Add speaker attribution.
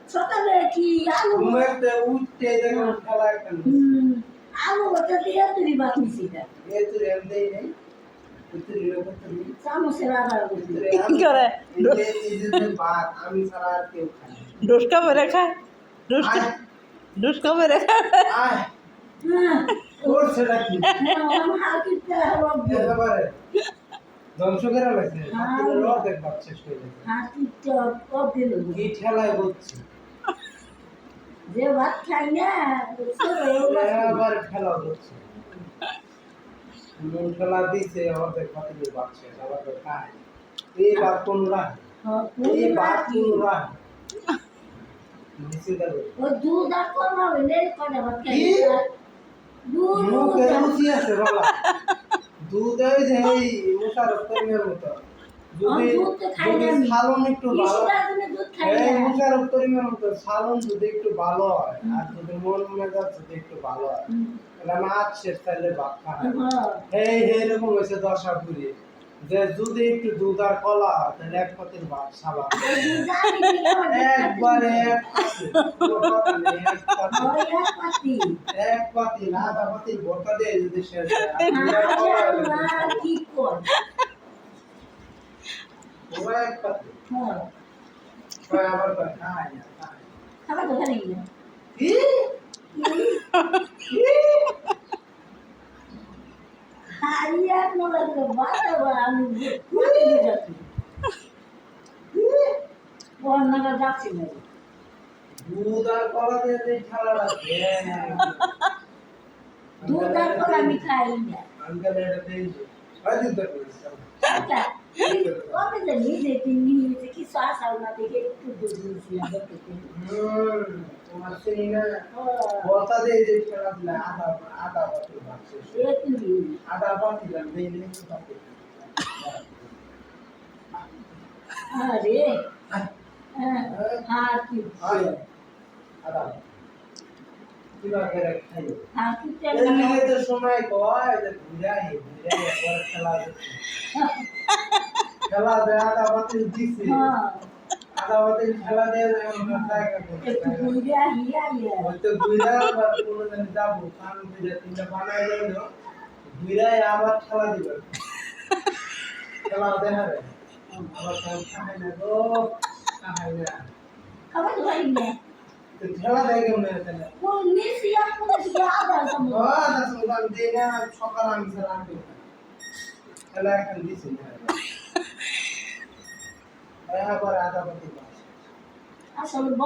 Speaker 1: সকালে কি আলু
Speaker 2: ঘুমাতে উঠতে দেখুন খেলা একটা
Speaker 1: আলু ওটা দিয়ে তুমি বানিয়েছি
Speaker 2: এই তো রেম দেই নাই তুই লোক তুই
Speaker 1: চামচের আবার বলছি
Speaker 3: কি করে
Speaker 2: নিজেদের ভাত আমি ছাড়া আর কেউ খায় না।
Speaker 3: ডুসকা মেরে খায় ডুসকা মেরে খায়
Speaker 2: আয়
Speaker 1: হ্যাঁ
Speaker 2: করছে নাকি
Speaker 1: আমার হাকিতে রব
Speaker 2: একেবারে ধ্বংস করে লাগছে হাতে রড একবার শেষ হয়ে গেছে
Speaker 1: হাকিতে কব দিল
Speaker 2: কি ঠেলায় হচ্ছে
Speaker 1: যে ভাত খাই না
Speaker 2: এবার খেলা হচ্ছে মন খেলা দিছে অর্ধেক পাতিলে বাচ্চা আবার তো খায় এই বার কোন রাহ এই বার কোন রাহ নিচে গেল
Speaker 1: ও দুধ আর কমা হইলে কটা ভাত খাই
Speaker 2: কি?
Speaker 1: দুধ
Speaker 2: মুখে রুচি আছে বাবা দুধ এই যে এই মোশারফ করিমের মতো যদি
Speaker 1: দুধ তো খাই না
Speaker 2: যদি
Speaker 1: আমি।
Speaker 2: সালন একটু ভালো
Speaker 1: কৃষিকার জন্য দুধ খাই
Speaker 2: এই
Speaker 1: না
Speaker 2: মোশারফ করিমের মতো সালন যদি একটু ভালো হয় আর যদি মন মেজাজ যদি একটু ভালো হয় তাহলে মাছ শেষ চাইলে ভাত খায় এই এইরকম হয়েছে দশা পুরি যে যদি একটু দুধ আর কলা হয় তাহলে এক পাতিল ভাত সাবা একবারে এক পাতিল কোনো কথা নেই, এক পাতিল এক পাতিল আধা পাতিল ভর্তা দিয়ে যদি শেষ হয় আর দুধ আর কলা হলে তো
Speaker 1: কি কর
Speaker 2: পুরো এক পাতিল কয় আবার কয় খায় না খায় না।
Speaker 1: খাবার দোকানে গেলে
Speaker 2: কি কি
Speaker 1: হারিয়া নোলা দিলে বাবা আমি মাটি দিয়ে যাচ্ছি বন্যাটা যাচ্ছি না
Speaker 2: দুধ আর কলা দিয়ে যে খেলা লাগবে
Speaker 1: দুধ আর কলা আমি খাই না
Speaker 2: আঙ্কেল এটা দিয়েছে হয় দিতে করেছে
Speaker 1: আচ্ছা কবে জানি যে তিনি কিছু আসাও না দেখে একটু দুধ দিয়েছিলাম
Speaker 2: তোমার চিনি না বতা দিয়ে যে খেলা দিলে আধা আধা পাতিল ভাত শেষ হয়ে গেছে।
Speaker 1: একটু দিই
Speaker 2: আধা পাতিল আর দিয়ে দিলে একটু পাতিল।
Speaker 1: আরে হ্যাঁ কি
Speaker 2: আয়, আধা কিভাবে খাইও
Speaker 1: হ্যাঁ কি
Speaker 2: এই নিয়ে তো সময় কয় যে ঘুরাই একবার খেলা দেখছি খেলা দেয় আধা পাতিল দিছি আধা পাতিল খেলা দিয়ে আমরা জায়গা
Speaker 1: একটু
Speaker 2: করছি
Speaker 1: ঘুরিয়া হিয়া হিয়া
Speaker 2: হয়তো ঘুরা আবার কোনো দিন যাবো কান ঘুরে তিনটা বানাই রইলো ঘুরাই আবার খেলা দিবে খেলা দেখাবে আবার খাই না গো খাই না
Speaker 1: খাবার তো পারি না
Speaker 2: তো খেলা দেয় কেমন এখানে
Speaker 1: কোন মিশি আপনাদের দিকে আদা সম্ভব
Speaker 2: সকাল আমি ছাড়া আর কেউ খায় না। খেলা এখন দিছি না আবার আধা পাতিল
Speaker 1: আসলে